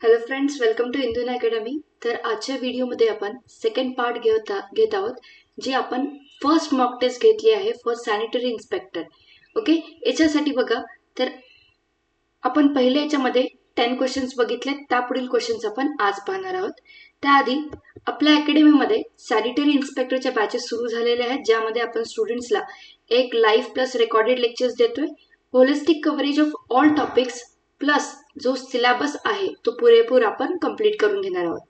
Hello friends, welcome to Indun academy. तर आजच्या व्हिडिओमध्ये आपण सेकंड पार्ट घेत आहोत, जी आपण फर्स्ट मॉक टेस्ट घेतली आहे फॉर सॅनिटरी इन्स्पेक्टर. ओके, याच्यासाठी बघा, तर आपण पहिले याच्यामध्ये 10 क्वेश्चन्स बघितले, त्यापुढील क्वेश्चन्स आपण आज पाहणार आहोत. त्याआधी आपल्या अकॅडमीमध्ये सॅनिटरी इन्स्पेक्टरच्या बॅचेस सुरू झालेल्या आहेत, ज्यामध्ये आपण स्टुडंट्सला एक लाईव्ह प्लस रेकॉर्डेड लेक्चर्स देतोय. Holistic coverage of all topics plus जो सिलेबस आहे तो पुरेपूर आपण कंप्लीट करून घेणार आहोत.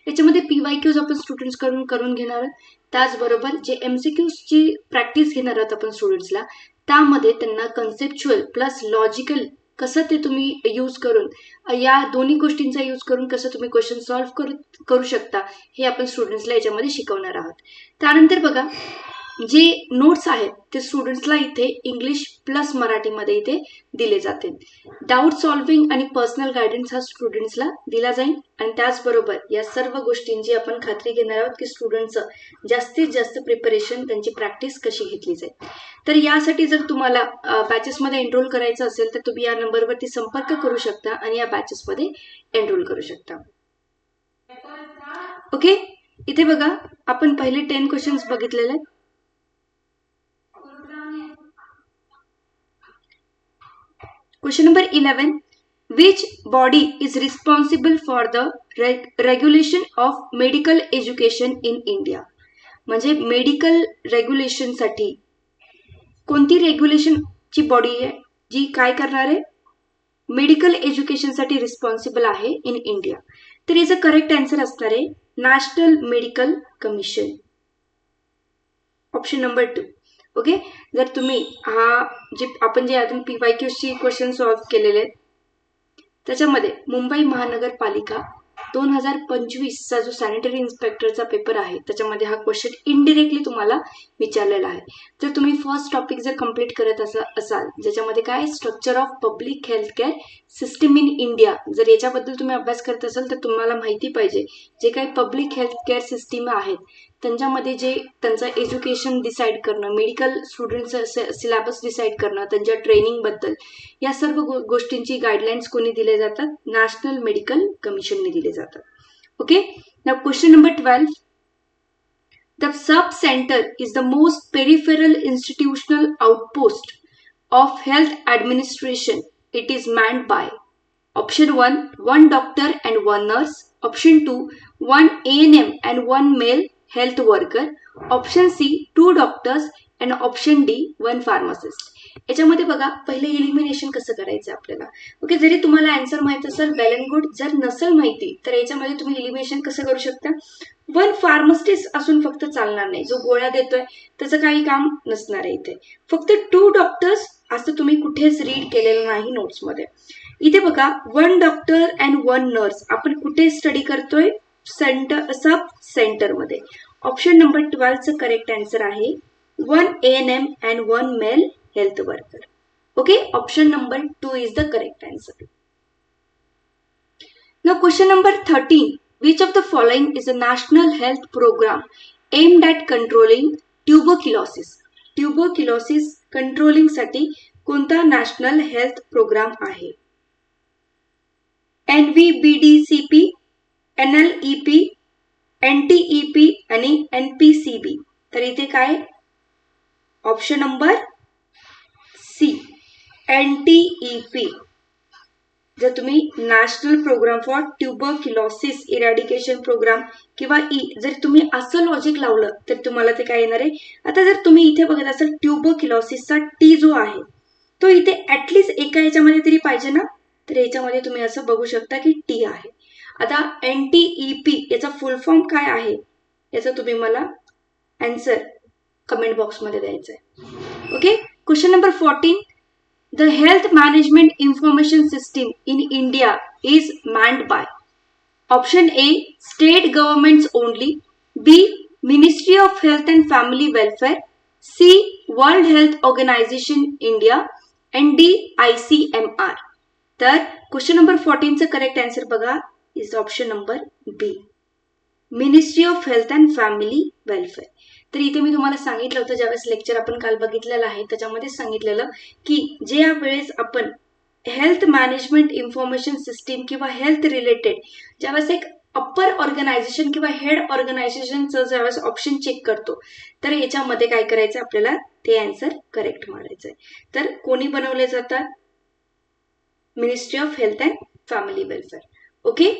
याच्यामध्ये PYQs आपण स्टुडंट्स करून घेणार आहोत. त्याचबरोबर जे MCQsची प्रॅक्टिस घेणार आहोत आपण स्टुडंट्सला, त्यामध्ये त्यांना कन्सेप्च्युअल प्लस लॉजिकल कसं ते तुम्ही यूज करून, या दोन्ही गोष्टींचा यूज करून कसं तुम्ही क्वेश्चन सॉल्व्ह करू शकता, हे आपण स्टुडंट्सला याच्यामध्ये शिकवणार आहोत. त्यानंतर बघा, जे नोट्स आहेत ते स्टुडंट्सला इथे इंग्लिश प्लस मराठीमध्ये इथे दिले जातील. डाऊट सॉल्व्हिंग आणि पर्सनल गायडन्स हा स्टुडंट्सला दिला जाईल. आणि त्याचबरोबर या सर्व गोष्टींची आपण खात्री घेणार आहोत की स्टुडंट्सचं जास्तीत जास्त प्रिपरेशन, त्यांची प्रॅक्टिस कशी घेतली जाईल. तर यासाठी जर तुम्हाला बॅचेसमध्ये एनरोल करायचं असेल तर तुम्ही या नंबरवरती संपर्क करू शकता आणि या बॅचेसमध्ये एनरोल करू शकता. ओके, इथे बघा, आपण पहिले 10 क्वेश्चन्स बघितलेले आहेत. Question number 11. Which body is responsible for the regulation of medical education in India? म्हणजे मेडिकल रेग्युलेशन साठी कोणती रेग्युलेशन ची बॉडी आहे जी काय करणार आहे, मेडिकल एज्युकेशन साठी रिस्पॉन्सिबल आहे इन इंडिया. तर याचं करेक्ट आन्सर असणार आहे national medical commission, option number 2. Okay, जर तुम्ही आपण जे अजून PYQची क्वेश्चन सॉल्व्ह केलेले आहेत, त्याच्यामध्ये मुंबई महानगरपालिका 2025चा जो सॅनिटरी इन्स्पेक्टरचा पेपर आहे, त्याच्यामध्ये हा क्वेश्चन इनडिरेक्टली तुम्हाला विचारलेला आहे. जर तुम्ही फर्स्ट टॉपिक जर कंप्लीट करत असाल, ज्याच्यामध्ये काय structure of public health care system in India, जर याच्याबद्दल तुम्ही अभ्यास करत असाल तर तुम्हाला माहिती पाहिजे जे काही पब्लिक हेल्थ केअर सिस्टीम आहेत त्यांच्यामध्ये जे त्यांचं एज्युकेशन डिसाईड करणं, मेडिकल स्टुडंटचं सिलेबस डिसाईड करणं, त्यांच्या ट्रेनिंगबद्दल, या सर्व गोष्टींची गाईडलाईन्स कोणी दिले जातात, नॅशनल मेडिकल कमिशनने दिले जातात. Okay, now question number 12. The sub-center is the most peripheral institutional outpost of health administration. It is manned by option 1, 1 doctor and 1 nurse, option 2, 1 ANM and 1 male health worker, option C, 2 doctors and option D, 1 pharmacist. याच्यामध्ये बघा, पहिले elimination कसं करायचं आपल्याला. Okay, जरी तुम्हाला answer माहित असेल वेल अँड गुड, जर नसेल माहिती तर याच्यामध्ये तुम्ही एलिमिनेशन कसं करू शकता. 1 फार्मासिस्ट असून फक्त चालणार नाही, जो गोळ्या देतोय त्याचं काही काम नसणार आहे इथे. फक्त 2 डॉक्टर्स असं तुम्ही कुठेच रीड केलेलं नाही नोट्समध्ये. इथे बघा, 1 डॉक्टर अँड 1 नर्स आपण कुठे स्टडी करतोय, सब सेंटर मध्ये. ऑप्शन नंबर 12 चं करेक्ट आन्सर आहे 1 ANM and 1 male health worker. Okay, option number 2 is the correct answer. Now question number 13. Which of the following is a national health program aimed at controlling tuberculosis? Tuberculosis controlling साठी कोणता national health programme आहे? NVBDCP, NLEP, NTEP आणि NPCB. तर इथे काय, option number C, NTEP. जर तुम्ही national programme for tuberculosis eradication programme किंवा जर तुम्ही असं लॉजिक लावलं तर तुम्हाला ते काय येणार आहे. आता जर तुम्ही इथे बघत असाल ट्युबरक्युलोसिसचा T जो आहे तो इथे ऍटलीस्ट एका याच्यामध्ये तरी पाहिजे ना, तर याच्यामध्ये तुम्ही असं बघू शकता की T आहे. आता NTEP याचा फुल फॉर्म काय आहे याचा तुम्ही मला आन्सर कमेंट बॉक्समध्ये द्यायचं आहे. Okay, question number 14. The health management information system in India is manned by option A, state governments only, B, Ministry of Health and Family Welfare, C, World Health Organization India and D, ICMR. तर question number 14 चं correct answer बघा is option number B, ministry of health and family welfare. तर इथे मी तुम्हाला सांगितलं होतं, ज्यावेळेस lecture आपण काल बघितलेलं आहे त्याच्यामध्ये सांगितलेलं की ज्या वेळेस आपण हेल्थ मॅनेजमेंट इन्फॉर्मेशन सिस्टीम किंवा हेल्थ रिलेटेड ज्यावेळेस एक अप्पर ऑर्गनायझेशन किंवा हेड ऑर्गनायझेशनचं ज्यावेळेस ऑप्शन चेक करतो तर याच्यामध्ये काय करायचं आपल्याला ते आन्सर करेक्ट मारायचं आहे. तर कोणी बनवले जातात? Ministry of health and family welfare. Okay.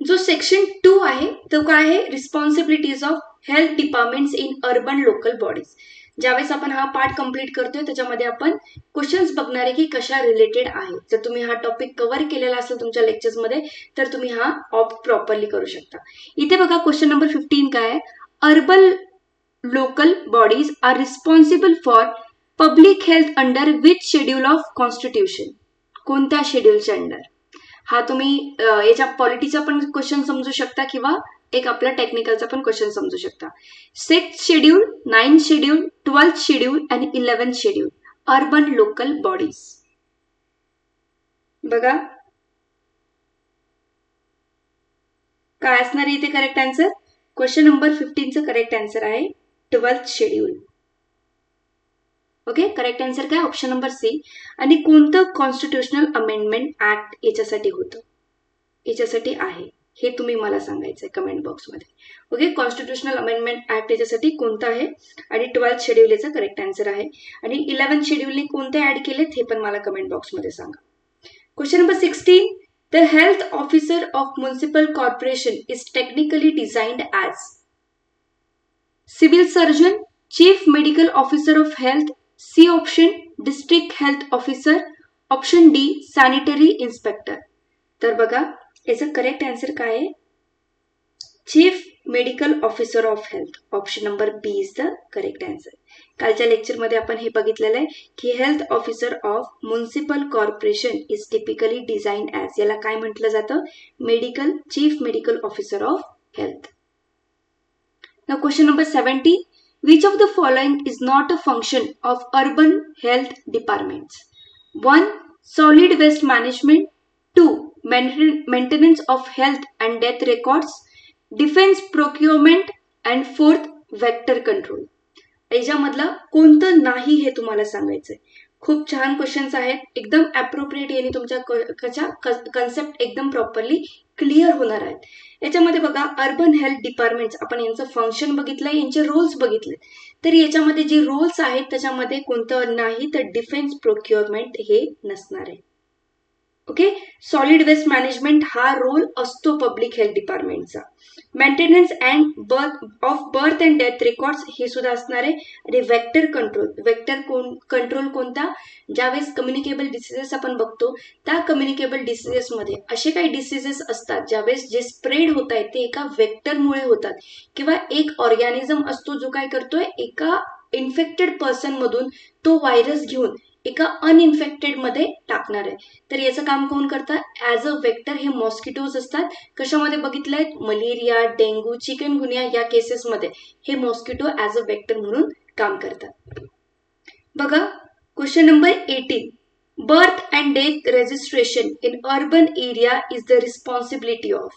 जो सेक्शन 2 आहे तो काय आहे? Responsibilities of health departments in urban local bodies. ज्यावेळेस आपण हा पार्ट कंप्लीट करतोय त्याच्यामध्ये आपण क्वेश्चन्स बघणार आहे की कशा रिलेटेड आहे. जर तुम्ही हा टॉपिक कव्हर केलेला असेल तुमच्या लेक्चर्समध्ये तर तुम्ही हा ऑप्ट प्रॉपरली करू शकता. इथे बघा क्वेश्चन नंबर 15 काय आहे? Urban local bodies are responsible for public health under which schedule of constitution. कोणत्या शेड्यूलच्या अंडर? हा तुम्ही याच्या पॉलिटीचा पण क्वेश्चन समजू शकता किंवा एक आपला टेक्निकलचा पण क्वेश्चन समजू शकता. 6th schedule, 9th schedule, 12th schedule आणि 11th schedule urban local bodies. बघा काय असणार इथे करेक्ट आन्सर? क्वेश्चन नंबर 15चं करेक्ट आन्सर आहे 12th schedule. Okay. Correct answer काय? Option number C. आणि कोणतं कॉन्स्टिट्युशनल अमेंडमेंट ऍक्ट याच्यासाठी होतं? याच्यासाठी आहे हे तुम्ही मला सांगायचंय कमेंट बॉक्समध्ये. ओके. कॉन्स्टिट्युशनल अमेंडमेंट ऍक्ट याच्यासाठी कोणतं आहे आणि 12th शेड्यूल याचा करेक्ट आन्सर आहे. आणि 11th शेड्यूलने कोणते ऍड केलेत हे पण मला कमेंट बॉक्समध्ये सांगा. Question number 16. The health officer of municipal corporation is technically designed as civil surgeon, chief medical officer of health, C option district health officer, option D sanitary inspector. तर बघा याचं करेक्ट आन्सर काय आहे? Chief medical officer of health. Option number B is the correct answer. कालच्या लेक्चरमध्ये आपण हे बघितलेलं आहे की health officer of municipal corporation is typically designed as. याला काय म्हटलं जातं? Chief medical officer of health. Now question number 70. Which of the following is not a function of urban health departments? 1. Solid waste management. 2. Maintenance of health and death records. Defense procurement. And 4th, vector control. याच्यामधलं कोणतं नाही हे तुम्हाला सांगायचंय. खूप छान questions आहेत. एकदम appropriate यांनी तुमच्या कन्सेप्ट एकदम प्रॉपरली क्लिअर होणार आहेत. याच्यामध्ये बघा अर्बन हेल्थ डिपार्टमेंट्स आपण यांचं फंक्शन बघितलंय, यांचे रोल्स बघितले. तर याच्यामध्ये जे रोल्स आहेत त्याच्यामध्ये कोणतं नाही तर डिफेन्स प्रोक्युअरमेंट हे नसणार आहे. ओके. सॉलिड वेस्ट मॅनेजमेंट हा रोल असतो पब्लिक हेल्थ डिपार्टमेंटचा. Maintenance of birth and death records हे सुद्धा असणार आहे. आणि वेक्टर कंट्रोल कोणता? ज्यावेळेस कम्युनिकेबल डिसीजेस आपण बघतो त्या कम्युनिकेबल डिसीजेसमध्ये असे काही डिसीजेस असतात ज्यावेळेस जे स्प्रेड होत आहेत ते एका वेक्टरमुळे होतात किंवा एक ऑर्गॅनिझम असतो जो काय करतोय एका इन्फेक्टेड पर्सन मधून तो व्हायरस घेऊन एका अनइन्फेक्टेड मध्ये टाकणार आहे. तर याचं काम कोण करतात? ॲज अ वेक्टर हे मॉस्किटोज असतात. कशामध्ये बघितलंय? मलेरिया, डेंग्यू, चिकनगुनिया या केसेसमध्ये हे मॉस्किटो ॲज अ वेक्टर म्हणून काम करतात. बघा question number 18. Birth and death registration in urban area is the responsibility of.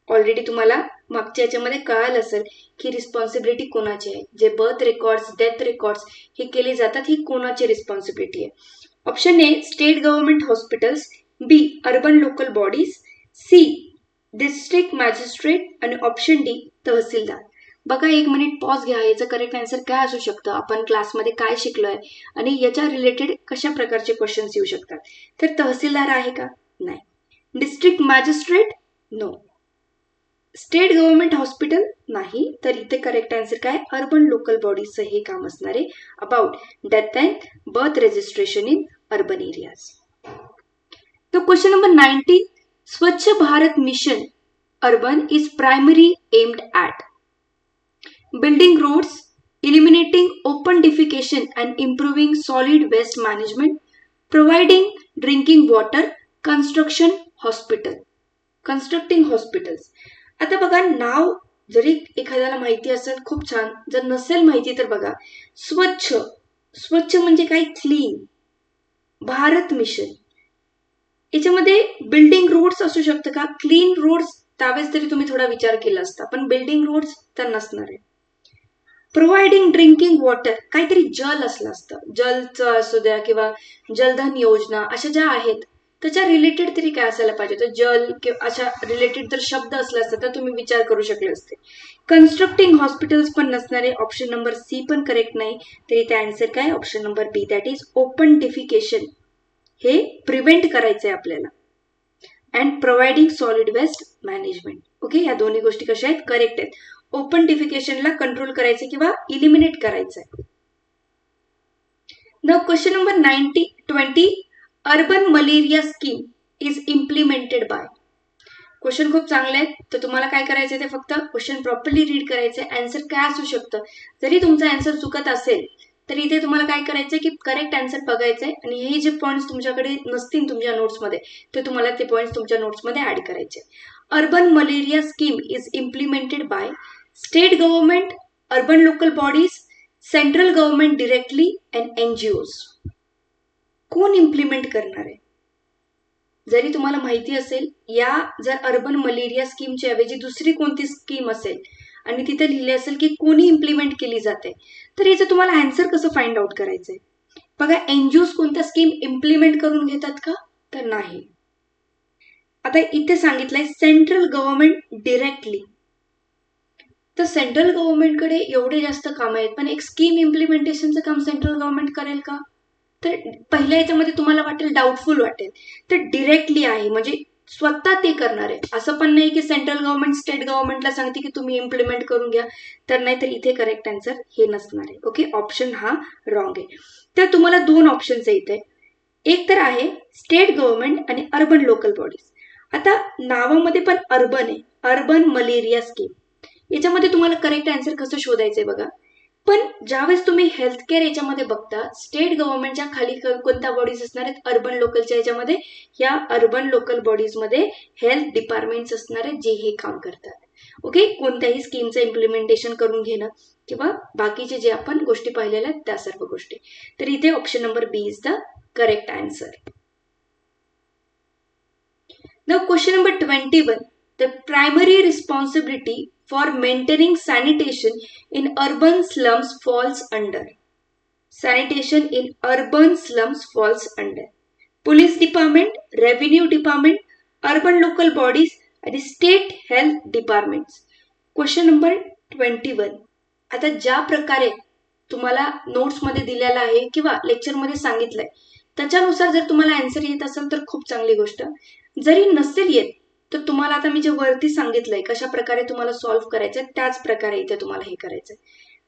Already तुम्हाला मागच्या याच्यामध्ये कळालं असेल की रिस्पॉन्सिबिलिटी कोणाची आहे. जे बर्थ रेकॉर्ड्स, डेथ रेकॉर्ड्स हे केले जातात ही कोणाची रिस्पॉन्सिबिलिटी आहे? Option A state government hospitals, B urban local bodies, C district magistrate आणि ऑप्शन डी तहसीलदार. बघा एक मिनिट पॉज घ्या. याचं करेक्ट आन्सर काय असू शकतं? आपण क्लासमध्ये काय शिकलोय आणि याच्या रिलेटेड कशा प्रकारचे क्वेश्चन्स येऊ शकतात? तर तहसीलदार आहे का? नाही. District magistrate? No. State government hospital? नाही. तर इथे करेक्ट आन्सर काय? अर्बन लोकल बॉडीजचं हे काम असणार आहे about death and birth registration in urban areas. तो question number 19. Swachh Bharat mission urban is primary aimed at building roads, eliminating open defecation and improving solid waste management, providing drinking water, constructing hospitals. आता बघा नाव जरी एखाद्याला माहिती असेल खूप छान, जर नसेल माहिती तर बघा स्वच्छ म्हणजे काय? क्लीन. भारत मिशन याच्यामध्ये बिल्डिंग रोड्स असू शकतं का? क्लीन रोड्स त्यावेळेस तरी तुम्ही थोडा विचार केला असता पण बिल्डिंग रोड्स तर नसणार आहे. प्रोव्हाइडिंग ड्रिंकिंग वॉटर, काहीतरी जल असलं असतं, जलचं असू द्या किंवा जलधन योजना, अशा ज्या आहेत त्याच्या रिलेटेड तरी काय असायला पाहिजे. तर जल किंवा अशा रिलेटेड जर शब्द असला असता तर तुम्ही विचार करू शकले असते. कन्स्ट्रक्टिंग हॉस्पिटल्स पण नसणारे, ऑप्शन नंबर सी पण करेक्ट नाही. तर इथे आन्सर काय, option number B, that is open defecation. हे प्रिव्हेंट करायचंय आपल्याला. And providing solid waste management. Okay, या दोन्ही गोष्टी कशा आहेत, करेक्ट आहेत. ओपन डिफिकेशनला कंट्रोल करायचे किंवा इलिमिनेट करायचंय. Now question number 20, urban malaria scheme is implemented by. Question खूप चांगले आहेत, तर तुम्हाला काय करायचंय ते फक्त क्वेश्चन प्रॉपरली रीड करायचंय. आन्सर काय असू शकतं, जरी तुमचा आन्सर चुकत असेल तर इथे तुम्हाला काय करायचंय की करेक्ट आन्सर बघायचंय आणि हे जे पॉईंट्स तुमच्याकडे नसतील तुमच्या नोट्समध्ये ते तुम्हाला ते पॉईंट्स तुमच्या नोट्समध्ये ऍड करायचे. Urban malaria scheme is implemented by state government, urban local bodies, central government directly and NGOs. कोण इम्प्लिमेंट करणार आहे? जरी तुम्हाला माहिती असेल या जर अर्बन मलेरिया स्कीमच्या ऐवजी दुसरी कोणती स्कीम असेल आणि तिथे लिहिले असेल की कोणी इम्प्लिमेंट केली जाते, तर याचं तुम्हाला आन्सर कसं फाइंड आउट करायचंय? बघा, एनजीओज कोणत्या स्कीम इम्प्लिमेंट करून घेतात का, तर नाही. आता इथे सांगितलंय सेंट्रल गव्हर्नमेंट डिरेक्टली, तर सेंट्रल गव्हर्नमेंटकडे एवढे जास्त काम आहेत पण एक स्कीम इम्प्लिमेंटेशनचं काम सेंट्रल गव्हर्नमेंट करेल का? तर पहिल्या याच्यामध्ये तुम्हाला वाटेल, डाऊटफुल वाटेल. तर डिरेक्टली आहे म्हणजे स्वतः ते करणार आहे. असं पण नाही की सेंट्रल गव्हर्नमेंट स्टेट गव्हर्नमेंटला सांगते की तुम्ही इम्प्लिमेंट करून घ्या, तर नाही. तर इथे करेक्ट आन्सर हे नसणार आहे. ओके, ऑप्शन हा रॉंग आहे. तर तुम्हाला दोन ऑप्शन्स आहे इथे. एक तर आहे स्टेट गव्हर्नमेंट आणि अर्बन लोकल बॉडीज. आता नावामध्ये पण अर्बन आहे, अर्बन मलेरिया स्कीम. याच्यामध्ये तुम्हाला करेक्ट आन्सर कसं शोधायचंय बघा. पण ज्यावेळेस तुम्ही हेल्थ केअर याच्यामध्ये बघता, स्टेट गव्हर्नमेंटच्या खाली कोणत्या बॉडीज असणार आहेत, अर्बन लोकलच्या याच्यामध्ये या अर्बन लोकल बॉडीजमध्ये हेल्थ डिपार्टमेंट्स असणार आहेत जे हे काम करतात. ओके, कोणत्याही स्कीमचं इम्प्लिमेंटेशन करून घेणं किंवा बाकीचे जे आपण गोष्टी पाहिलेल्या आहेत त्या सर्व गोष्टी. तर इथे option number B is the correct answer. Now question number 21, the primary responsibility for maintaining sanitation in urban slums falls under. Sanitation in urban slums falls under police department, revenue department, urban local bodies आणि state health departments. Question number 21. आता ज्या प्रकारे तुम्हाला नोट्समध्ये दिलेला आहे किंवा लेक्चरमध्ये सांगितलंय त्याच्यानुसार जर तुम्हाला आन्सर येत असेल तर खूप चांगली गोष्ट. जरी नसेल येत तर तुम्हाला आता मी जे वरती सांगितलंय कशा प्रकारे तुम्हाला सॉल्व्ह करायचंय त्याच प्रकारे इथे तुम्हाला हे करायचंय.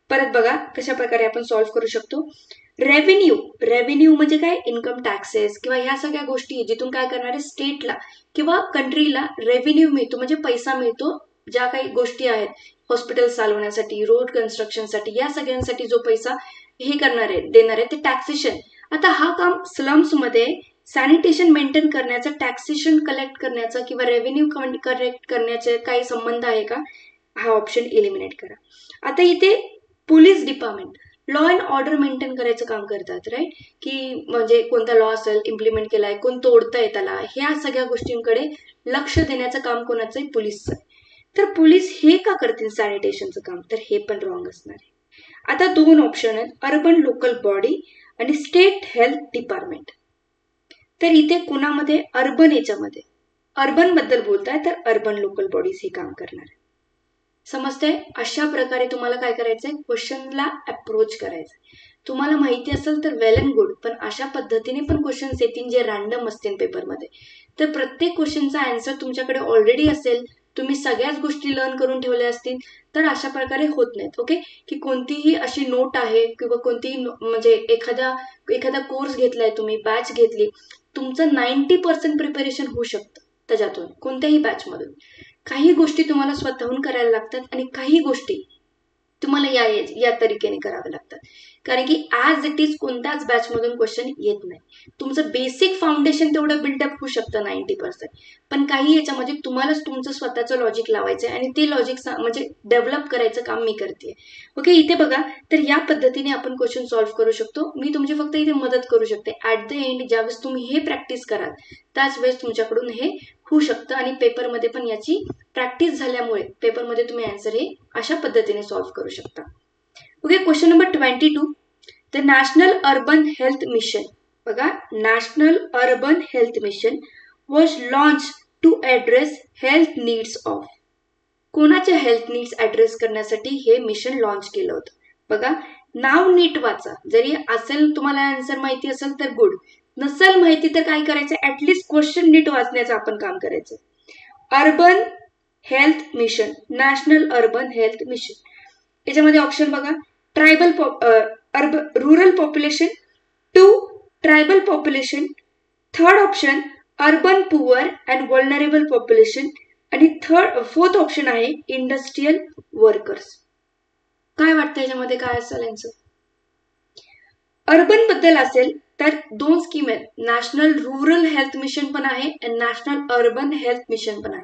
परत बघा कशा प्रकारे आपण सॉल्व्ह करू शकतो. रेव्हेन्यू म्हणजे काय, इन्कम टॅक्सेस किंवा ह्या सगळ्या गोष्टी जिथून काय करणार आहे, स्टेटला किंवा कंट्रीला रेव्हेन्यू मिळतो म्हणजे पैसा मिळतो. ज्या काही गोष्टी आहेत हॉस्पिटल चालवण्यासाठी, रोड कन्स्ट्रक्शनसाठी, या सगळ्यांसाठी जो पैसा हे करणार आहे देणार आहे ते टॅक्सेशन. आता हा काम स्लम्समध्ये सॅनिटेशन मेंटेन करण्याचं, टॅक्सेशन कलेक्ट करण्याचं किंवा रेव्हेन्यू कलेक्ट करण्याचे काही संबंध आहे का? हा ऑप्शन इलिमिनेट करा. आता इथे police department law and order maintain करायचं काम करतात, राईट? की म्हणजे कोणता लॉ असेल इम्प्लिमेंट केलाय, कोण तोडतंय त्याला, ह्या सगळ्या गोष्टींकडे लक्ष देण्याचं काम कोणाचं आहे, पोलीसचं. तर पोलीस हे का करतील सॅनिटेशनचं काम, तर हे पण रॉंग असणार आहे. आता दोन ऑप्शन आहेत, अर्बन लोकल बॉडी आणि स्टेट हेल्थ डिपार्टमेंट. तर इथे कुणामध्ये, अर्बन याच्यामध्ये अर्बन बद्दल बोलताय तर अर्बन लोकल बॉडीज हे काम करणार. समजतंय? अशा प्रकारे तुम्हाला काय करायचंय, क्वेश्चनला अप्रोच करायचंय. तुम्हाला माहिती असेल तर वेल अँड गुड, पण अशा पद्धतीने पण क्वेश्चन्स येतील जे रॅन्डम असतील पेपरमध्ये. तर प्रत्येक क्वेश्चनचा आन्सर तुमच्याकडे ऑलरेडी असेल, तुम्ही सगळ्याच गोष्टी लर्न करून ठेवल्या असतील तर अशा प्रकारे होत नाहीत. ओके, की कोणतीही अशी नोट आहे किंवा कोणतीही म्हणजे एखादा कोर्स घेतलाय तुम्ही, बॅच घेतली, तुमचं 90% प्रिपरेशन होऊ शकतं त्याच्यातून, कोणत्याही बॅचमधून. काही गोष्टी तुम्हाला स्वतःहून करायला लागतात आणि काही गोष्टी तुम्हाला या तरीकेने कराव्या लागतात. कारण की ॲज इट इज कोणत्याच बॅचमधून क्वेश्चन येत नाही. तुमचं बेसिक फाउंडेशन तेवढं बिल्डअप होऊ शकतं 90%, पण काही याच्यामध्ये तुम्हालाच तुमचं स्वतःचं लॉजिक लावायचं आहे आणि ते लॉजिक म्हणजे डेव्हलप करायचं काम मी करते. ओके, इथे बघा, तर या पद्धतीने आपण क्वेश्चन सॉल्व्ह करू शकतो. मी तुमची फक्त इथे मदत करू शकते. ॲट द एंड ज्यावेळेस तुम्ही हे प्रॅक्टिस कराल त्याच वेळेस तुमच्याकडून हे होऊ शकतं आणि पेपरमध्ये पण याची प्रॅक्टिस झाल्यामुळे पेपरमध्ये तुम्ही आन्सर हे अशा पद्धतीने सॉल्व्ह करू शकता. Okay, question number 22. The national urban health mission, बघा, national urban health mission was launch to address health needs of. कोणाच्या हेल्थ नीड्स ॲड्रेस करण्यासाठी हे मिशन लॉन्च केलं होतं? बघा, नाव नीट वाचा. जरी असेल तुम्हाला आन्सर माहिती असेल तर गुड, नसेल माहिती तर काय करायचं, ऍटलिस्ट क्वेश्चन नीट वाचण्याचं आपण काम करायचं. Urban health mission, national urban health mission. याच्यामध्ये ऑप्शन बघा, tribal rural population, 2 tribal population, third option urban poor and vulnerable population, आणि फोर्थ ऑप्शन आहे इंडस्ट्रियल वर्कर्स. काय वाटतं याच्यामध्ये काय असेल आन्सर? अर्बन बद्दल असेल तर 2 स्कीम आहेत, नॅशनल रुरल हेल्थ मिशन पण आहे आणि नॅशनल अर्बन हेल्थ मिशन पण आहे.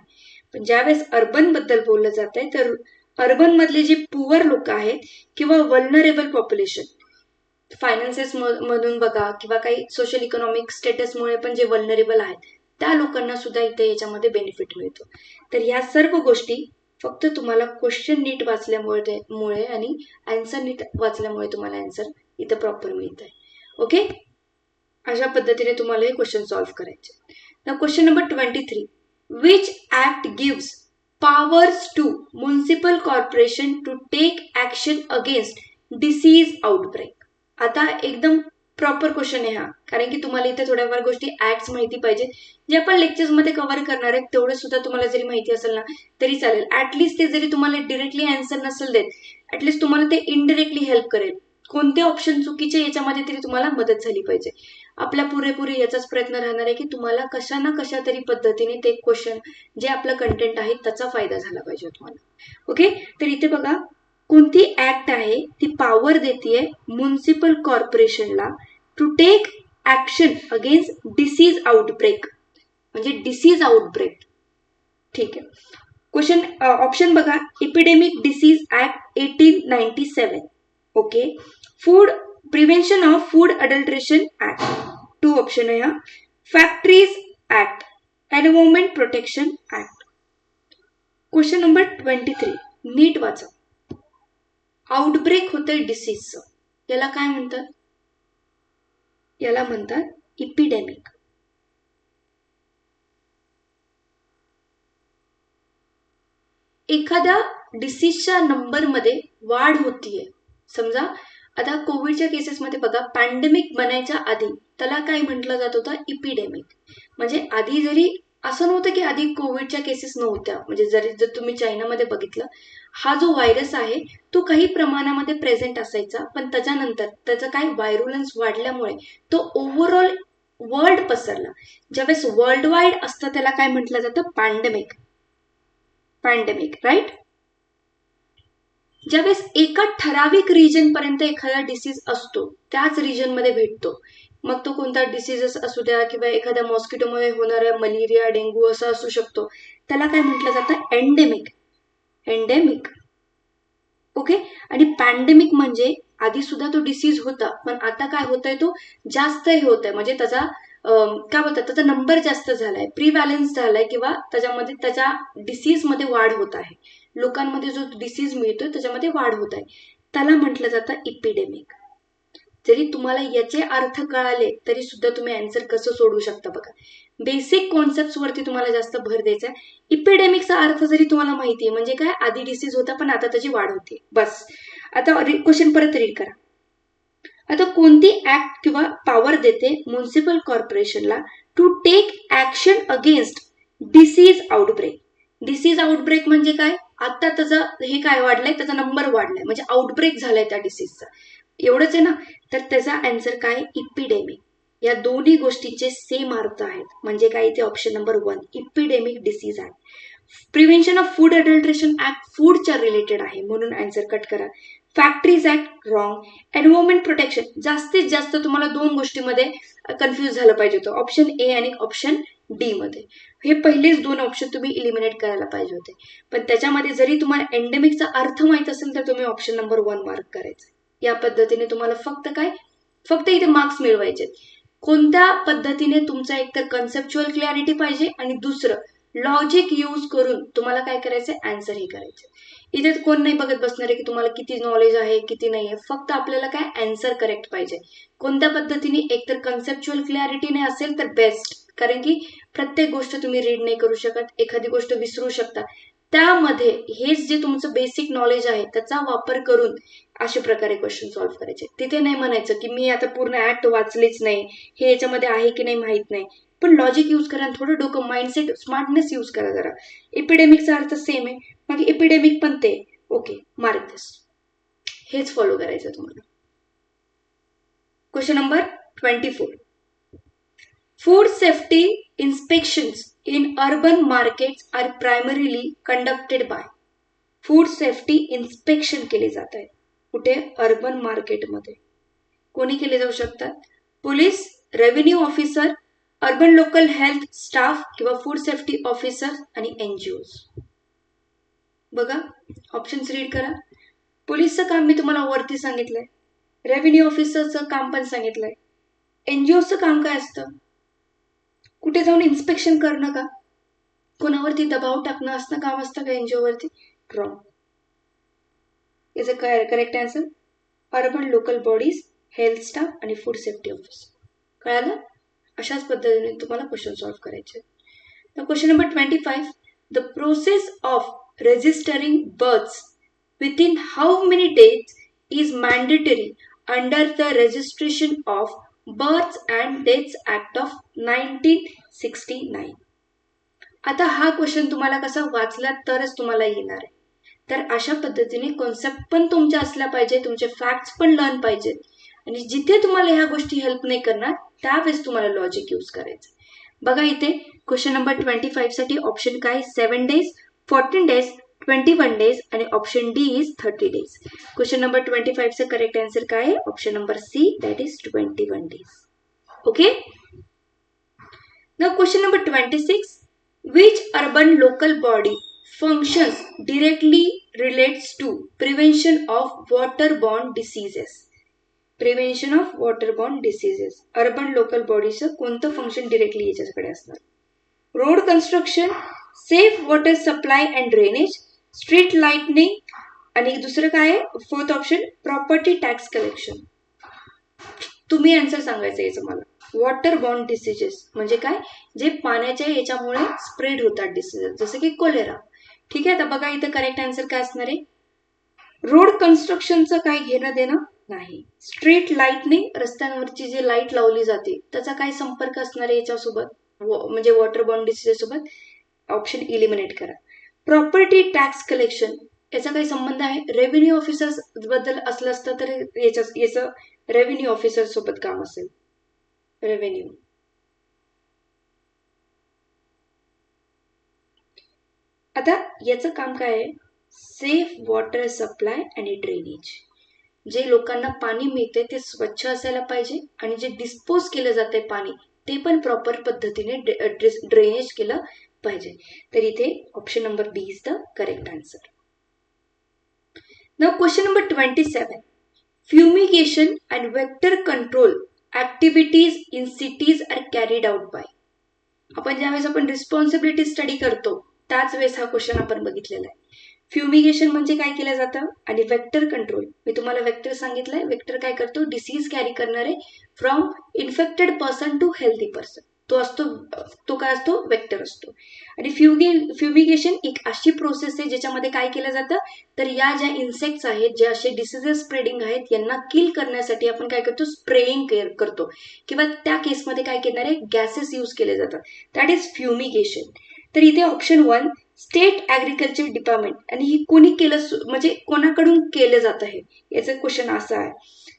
पण ज्यावेळेस अर्बन बद्दल बोललं जात आहे तर अर्बन मधले जे पुअर लोक आहेत किंवा वल्नरेबल पॉप्युलेशन, फायनान्सेस मधून बघा किंवा काही सोशल इकॉनॉमिक स्टेटसमुळे पण जे वल्नरेबल आहेत त्या लोकांना सुद्धा इथे याच्यामध्ये बेनिफिट मिळतो. तर ह्या सर्व गोष्टी फक्त तुम्हाला क्वेश्चन नीट वाचल्यामुळे आणि आन्सर नीट वाचल्यामुळे तुम्हाला आन्सर इथं प्रॉपर मिळत आहे. ओके, अशा पद्धतीने तुम्हाला हे क्वेश्चन सॉल्व्ह करायचे. Now question number 23. Which act gives powers to municipal corporation to take action against disease outbreak? आता एकदम प्रॉपर क्वेश्चन आहे हा, कारण की तुम्हाला इथे थोड्याफार गोष्टी ऍक्ट्स माहिती पाहिजे, जे आपण लेक्चर्स मध्ये कव्हर करणार आहेत तेवढे सुद्धा तुम्हाला जरी माहिती असेल ना तरी चालेल. ऍटलिस्ट ते जरी तुम्हाला डिरेक्टली आन्सर नसेल देत, ऍटलिस्ट तुम्हाला ते इनडिरेक्टली हेल्प करेल. कोणते ऑप्शन चुकीचे याच्यामध्ये तरी तुम्हाला मदत झाली पाहिजे. आपला पुरेपुरी याचाच प्रयत्न राहणार आहे की तुम्हाला कशा ना कशा तरी पद्धतीने ते क्वेश्चन जे आपलं कंटेंट आहे त्याचा फायदा झाला पाहिजे तुम्हाला. ओके, तर इथे बघा कोणती ऍक्ट आहे ती पॉवर देते म्युनिसिपल कॉर्पोरेशनला to take action against disease outbreak, म्हणजे डिसीज आउटब्रेक. ठीक आहे, क्वेश्चन ऑप्शन बघा, epidemic disease act 1897, okay, food prevention of food adulteration act, 2 option आहे हा, factories act, environment protection act. Question number 23, नीट वाचा. आउटब्रेक होतंय डिसीजचं, याला काय म्हणतात? याला म्हणतात इपिडेमिक. एखाद्या डिसीजच्या नंबरमध्ये वाढ होतीये. समजा आता कोविडच्या केसेसमध्ये बघा, पॅन्डेमिक बनायच्या आधी त्याला काय म्हटलं जात होतं? इपिडेमिक. म्हणजे आधी जरी असं नव्हतं की आधी कोविडच्या केसेस नव्हत्या, म्हणजे जर तुम्ही चायनामध्ये बघितलं, हा जो व्हायरस आहे तो काही प्रमाणामध्ये प्रेझेंट असायचा, पण त्याच्यानंतर त्याचं काय व्हायरुलन्स वाढल्यामुळे तो ओव्हरऑल वर्ल्ड पसरला. ज्यावेळेस वर्ल्ड वाईड असतं त्याला काय म्हटलं जातं? पॅन्डेमिक. Pandemic, right. ज्यावेळेस एका ठराविक रिजन पर्यंत एखादा डिसीज असतो, त्याच रिजन मध्ये भेटतो, मग तो कोणता डिसीज असू द्या किंवा एखाद्या मॉस्किटोमुळे होणारा मलेरिया, डेंग्यू असं असू शकतो, त्याला काय म्हटलं जातं? एंडेमिक. एंडेमिक. ओके, आणि पॅन्डेमिक म्हणजे आधी सुद्धा तो डिसीज होता, पण आता काय होतंय, तो जास्तही होत आहे, म्हणजे त्याचा काय बोलतात, त्याचा नंबर जास्त झालाय, प्रिव्हॅलन्स झालाय, किंवा त्याच्यामध्ये त्याच्या डिसीज मध्ये वाढ होत आहे. लोकांमध्ये जो डिसीज मिळतोय त्याच्यामध्ये वाढ होत आहे, त्याला म्हटलं जातं इपिडेमिक. जरी तुम्हाला याचे अर्थ कळाले तरी सुद्धा तुम्ही आन्सर कसं सोडवू शकता बघा. बेसिक कॉन्सेप्ट वरती तुम्हाला जास्त भर द्यायचा आहे. इपिडेमिकचा अर्थ जरी तुम्हाला माहिती आहे, म्हणजे काय, आधी डिसीज होता पण आता त्याची वाढ होते, बस. आता क्वेश्चन परत रीड करा. आता कोणती ऍक्ट किंवा पॉवर देते म्युनिसिपल कॉर्पोरेशनला to take action against disease outbreak? Disease outbreak म्हणजे काय? आता त्याचा हे काय वाढलंय, त्याचा नंबर वाढलाय, म्हणजे आउटब्रेक झालाय त्या डिसीजचा, एवढंच आहे ना. तर त्याचा आन्सर काय? इपिडेमिक. या दोन्ही गोष्टींचे सेम अर्थ आहेत, म्हणजे काय, इथे option number 1 epidemic disease act. Prevention of food adulteration act फूडच्या रिलेटेड आहे, म्हणून आन्सर कट करा. Factories act wrong. Environment protection, जास्तीत जास्त तुम्हाला 2 गोष्टींमध्ये कन्फ्युज झालं पाहिजे होतं, ऑप्शन ए आणि ऑप्शन डी मध्ये. हे पहिलेच 2 ऑप्शन तुम्ही इलिमिनेट करायला पाहिजे होते, पण त्याच्यामध्ये जरी तुम्हाला एंडेमिकचा अर्थ माहित असेल तर तुम्ही ऑप्शन नंबर 1 मार्क करायचं. या पद्धतीने तुम्हाला फक्त इथे मार्क्स मिळवायचे. कोणत्या पद्धतीने तुमचा एकतर कन्सेप्च्युअल क्लॅरिटी पाहिजे आणि दुसरं लॉजिक यूज करून तुम्हाला काय करायचंय, आन्सर हे करायचं. इथे कोण नाही बघत बसणार आहे की तुम्हाला किती नॉलेज आहे किती नाही आहे, फक्त आपल्याला काय आन्सर करेक्ट पाहिजे. कोणत्या पद्धतीने, एकतर कन्सेप्च्युअल क्लॅरिटी नाही असेल तर बेस्ट, कारण की प्रत्येक गोष्ट तुम्ही रीड नाही करू शकत, एखादी गोष्ट विसरू शकता. त्यामध्ये हेच जे तुमचं बेसिक नॉलेज आहे त्याचा वापर करून अशा प्रकारे क्वेश्चन सॉल्व्ह करायचे. तिथे नाही म्हणायचं की मी आता पूर्ण ऍक्ट वाचलीच नाही, हे याच्यामध्ये आहे की नाही माहित नाही, पण लॉजिक यूज करा, थोडं डोकं, माइंडसेट, स्मार्टनेस यूज करा जरा. एपिडेमिकचा अर्थ सेम आहे, मग एपिडेमिक पण ते ओके, मार्क दिस, हेच फॉलो करायचं तुम्हाला. Question number 24. Food safety inspections in urban markets are primarily conducted by. Food safety inspection केले जात आहे कुठे, अर्बन मार्केटमध्ये. कोणी केले जाऊ शकतात, police, revenue officer, urban local health staff किंवा फूड सेफ्टी ऑफिसर आणि एनजीओज. बघा ऑप्शन्स रीड करा. पोलीसचं काम मी तुम्हाला वरती सांगितलंय, रेव्हेन्यू ऑफिसरचं काम पण सांगितलंय, एनजीओचं काम काय असतं, कुठे जाऊन इन्स्पेक्शन करणं का, कोणावरती दबाव टाकणं असणं काम असतं का एनजीओ वरती. Wrong. Is a correct answer urban local bodies, health staff आणि फूड सेफ्टी ऑफिस. कळालं. अशाच पद्धतीने तुम्हाला क्वेश्चन सॉल्व्ह करायचे. Question number 25. The process of registering births within how many days is mandatory under the Registration of Births and Deaths Act of 1969. आता हा question तुम्हाला कसा वाचला तरच तुम्हाला येणार आहे, तर अशा पद्धतीने कॉन्सेप्ट पण तुमच्या असल्या पाहिजे, तुमचे फॅक्ट्स पण लर्न पाहिजेत, आणि जिथे तुम्हाला ह्या गोष्टी हेल्प नाही करणार त्यावेळेस तुम्हाला लॉजिक यूज करायचं. बघा इथे क्वेश्चन नंबर 25 साठी ऑप्शन काय, 7 days, 14 days, 21 days आणि option D is 30 days. Question number 25 चा करेक्ट आन्सर काय आहे, option number C, that is 21 days. Okay. Now question number 26. Which urban local body functions directly relates to prevention of waterborne diseases? Prevention of waterborne diseases. Urban local bodyचं कोणतं function directly याच्याकडे असणार? Road construction, safe water supply and drainage, street lightning आणि दुसरं काय आहे, fourth option property tax collection. तुम्ही answer सांगायचं याचं मला. वॉटर बॉर्न डिसीजेस म्हणजे काय, जे पाण्याच्या याच्यामुळे स्प्रेड होतात डिसीजेस, जसं की कोलेरा. ठीक आहे. आता बघा इथं करेक्ट आन्सर काय असणार आहे, रोड कन्स्ट्रक्शनचं काय घेणं देणं नाही. स्ट्रीट लाइटनिंग, रस्त्यांवरची जी लाईट लावली जाते त्याचा काय संपर्क असणार आहे याच्यासोबत, म्हणजे वॉटर बॉर्न डिसीजेस सोबत, ऑप्शन इलिमिनेट करा. प्रॉपर्टी टॅक्स कलेक्शन याचा काही संबंध आहे, रेव्हेन्यू ऑफिसर्स बद्दल असलं असतं तर याचं रेव्हेन्यू ऑफिसर सोबत काम असेल, रेव्हेन्यू. आता याचं काम काय आहे, सेफ वॉटर सप्लाय आणि ड्रेनेज. जे लोकांना पाणी मिळते ते स्वच्छ असायला पाहिजे आणि जे डिस्पोज केलं जाते पाणी ते पण प्रॉपर पद्धतीने ड्रेनेज केलं पाहिजे. तर इथे option number B is the correct answer. Now question number 27. Fumigation and vector control activities in cities are carried out by. आपण ज्यावेळेस आपण रिस्पॉन्सिबिलिटी स्टडी करतो त्याच वेळेस हा क्वेश्चन आपण बघितलेला आहे. फ्युमिगेशन म्हणजे काय केलं जातं आणि वेक्टर कंट्रोल, मी तुम्हाला वेक्टर सांगितलंय. वेक्टर काय करतो, डिसीज कॅरी करणारे from infected person to healthy person, तो असतो, तो काय असतो, वेक्टर असतो. आणि फ्युमिगेशन एक अशी प्रोसेस आहे ज्याच्यामध्ये काय केलं जातं, तर या ज्या इन्सेक्ट्स आहेत, जे असे डिसीजेस स्प्रेडिंग आहेत, यांना किल करण्यासाठी आपण काय करतो, स्प्रेइंग करतो, किंवा त्या केसमध्ये काय करणारे गॅसेस यूज केले जातात, दॅट इज फ्युमिगेशन. तर इथे ऑप्शन 1 स्टेट ॲग्रिकल्चर डिपार्टमेंट, आणि ही कोणी केलं म्हणजे कोणाकडून केलं जात आहे याचा क्वेश्चन असा आहे.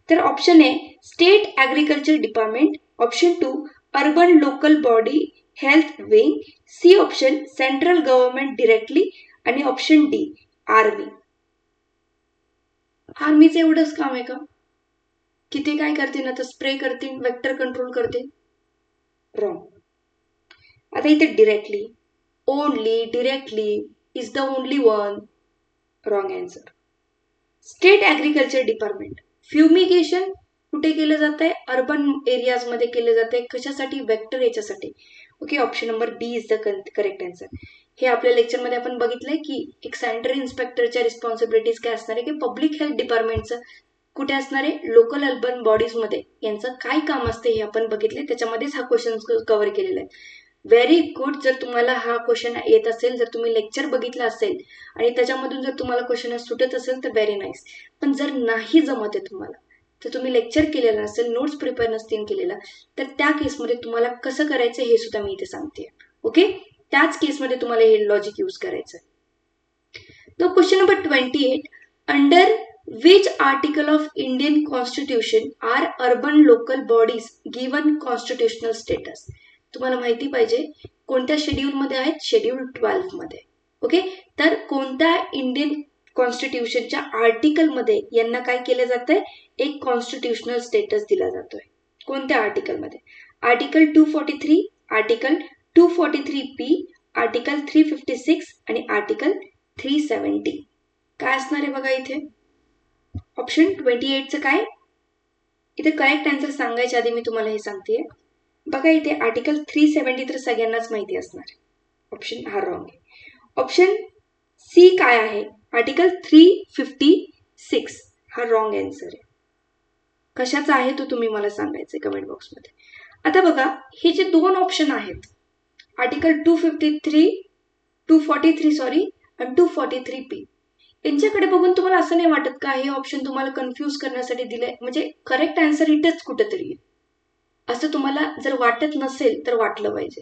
तर option A state agriculture department, option 2 urban local body health wing, C option central government directly आणि ऑप्शन डी आर्मी. आर्मीचं एवढंच काम आहे का की ते काय करतील, आता स्प्रे करतील, वेक्टर कंट्रोल करतील? रॉंग. आता इथे directly, only, directly, is the only one, wrong answer. State agriculture department. Fumigation कुठे केलं जात आहे, अर्बन एरियाजमध्ये केलं जात आहे. कशासाठी, वेक्टर याच्यासाठी. Okay, option number B is the correct answer. हे आपल्या लेक्चरमध्ये आपण बघितलंय की एक सॅनिटरी इन्स्पेक्टरच्या रिस्पॉन्सिबिलिटीज काय असणार आहे की पब्लिक हेल्थ डिपार्टमेंटचं कुठे असणार आहे, लोकल अर्बन बॉडीजमध्ये यांचं काय काम असते हे आपण बघितले. त्याच्यामध्येच हा क्वेश्चन कव्हर केलेला आहे. Very good. जर तुम्हाला हा क्वेश्चन येत असेल, जर तुम्ही लेक्चर बघितलं असेल आणि त्याच्यामधून जर तुम्हाला क्वेश्चन सुटत असेल तर व्हेरी नाईस. पण जर नाही जमत आहे तुम्हाला, तर तुम्ही लेक्चर केलेलं नसेल, नोट्स प्रिपेअर नसतील केलेला, तर त्या केसमध्ये तुम्हाला कसं करायचं हे सुद्धा मी इथे सांगते. ओके, त्याच केसमध्ये तुम्हाला हे लॉजिक यूज करायचं. तो question number 28. Under which article of Indian Constitution are urban local bodies given constitutional status? तुम्हाला माहिती पाहिजे कोणत्या शेड्यूल मध्ये आहेत, शेड्यूल 12 मध्ये. ओके, तर कोणत्या इंडियन कॉन्स्टिट्यूशनच्या आर्टिकल मध्ये यांना काय केलं जातंय, एक कॉन्स्टिट्यूशनल स्टेटस दिला जातोय. कोणत्या आर्टिकल मध्ये? आर्टिकल 243, आर्टिकल 243P, आर्टिकल 356 आणि आर्टिकल 370. काय असणार आहे बघा इथे. ऑप्शन 28चं काय? इथे करेक्ट आन्सर सांगायच्या आधी मी तुम्हाला हे सांगतेय बघा. इथे आर्टिकल 370 तर सगळ्यांनाच माहिती असणार. ऑप्शन हा रॉंग आहे. ऑप्शन सी काय आहे, आर्टिकल 356 हा रॉंग आन्सर आहे. कशाचा आहे तो तुम्ही मला सांगायचंय कमेंट बॉक्समध्ये. आता बघा हे जे दोन ऑप्शन आहेत, आर्टिकल 243 आणि 243P, यांच्याकडे बघून तुम्हाला असं नाही वाटत का हे ऑप्शन तुम्हाला कन्फ्यूज करण्यासाठी दिलंय, म्हणजे करेक्ट आन्सर इथेच कुठेतरी असं तुम्हाला जर वाटत नसेल तर वाटलं पाहिजे.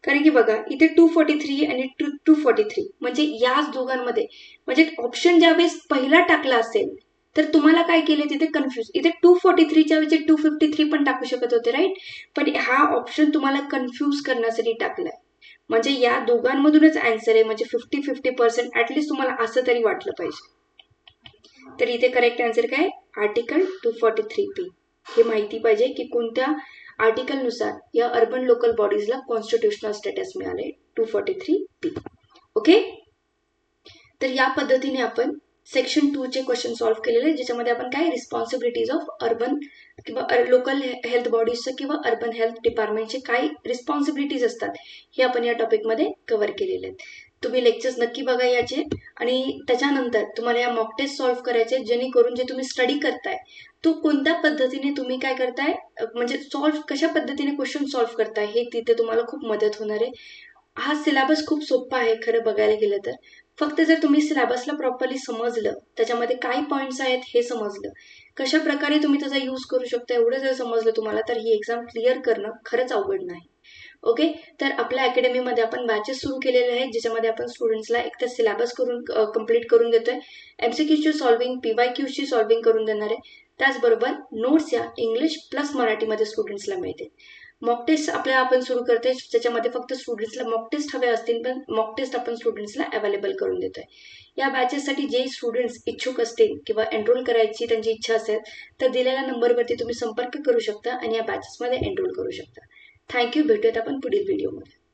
कारण की बघा इथे 243 आणि 243 म्हणजे याच दोघांमध्ये, म्हणजे ऑप्शन ज्यावेळेस पहिला टाकला असेल तर तुम्हाला काय केलं तिथे कन्फ्यूज. इथे 243च्या ऐवजी 253 पण टाकू शकत होते, राईट. पण हा ऑप्शन तुम्हाला कन्फ्यूज करण्यासाठी टाकलाय, म्हणजे या दोघांमधूनच आन्सर आहे, म्हणजे 50-50% ऍटलिस्ट तुम्हाला असं तरी वाटलं पाहिजे. तर इथे करेक्ट आन्सर काय, आर्टिकल 243P. हे माहिती पाहिजे की कोणत्या आर्टिकल नुसार या अर्बन लोकल बॉडीजला कॉन्स्टिट्यूशनल स्टेटस मिळाले, 243P. ओके, तर या पद्धतीने आपण सेक्शन 2 चे क्वेश्चन सॉल्व्ह केलेले, ज्याच्यामध्ये आपण काय रिस्पॉन्सिबिलिटीज ऑफ अर्बन किंवा लोकल हेल्थ बॉडीजचं किंवा अर्बन हेल्थ डिपार्टमेंटचे काय रिस्पॉन्सिबिलिटीज असतात हे आपण या टॉपिकमध्ये कव्हर केलेले आहेत. तुम्ही लेक्चर्स नक्की बघा याचे, आणि त्याच्यानंतर तुम्हाला या मॉक टेस्ट सॉल्व्ह करायचे, जेणेकरून जे तुम्ही स्टडी करताय तो कोणत्या पद्धतीने तुम्ही काय करताय, म्हणजे सॉल्व्ह कशा पद्धतीने क्वेश्चन सॉल्व्ह करताय हे तिथे तुम्हाला खूप मदत होणार आहे. हा सिलेबस खूप सोपा आहे खरं बघायला गेलं तर. फक्त जर तुम्ही सिलेबसला प्रॉपरली समजलं, त्याच्यामध्ये काय पॉईंट्स आहेत हे समजलं, कशा प्रकारे तुम्ही त्याचा यूज करू शकता एवढं जर समजलं तुम्हाला, तर ही एक्झाम क्लिअर करणं खरंच अवघड नाही. ओके, तर आपल्या अकॅडमीमध्ये आपण बॅचेस सुरू केलेले आहेत, ज्याच्यामध्ये आपण स्टुडंट्सला एक तर सिलेबस करून कंप्लीट करून देतोय, MCQची सॉल्विंग, PYQची सॉल्विंग करून देणार आहे. त्याचबरोबर नोट्स या इंग्लिश प्लस मराठीमध्ये स्टुडंट्सला मिळते. मॉक टेस्ट आपल्याला आपण सुरू करतोय, ज्याच्यामध्ये फक्त स्टुडंट्सला मॉक टेस्ट हवे असतील, पण मॉक टेस्ट आपण स्टुडंट्सला अवेलेबल करून देतोय. या बॅचेससाठी जे स्टुडंट्स इच्छुक असतील किंवा एनरोल करायची त्यांची इच्छा असेल तर दिलेल्या नंबरवरती तुम्ही संपर्क करू शकता आणि या बॅचेसमध्ये एनरोल करू शकता. थँक्यू. भेटूयात आपण पुढील व्हिडिओमध्ये.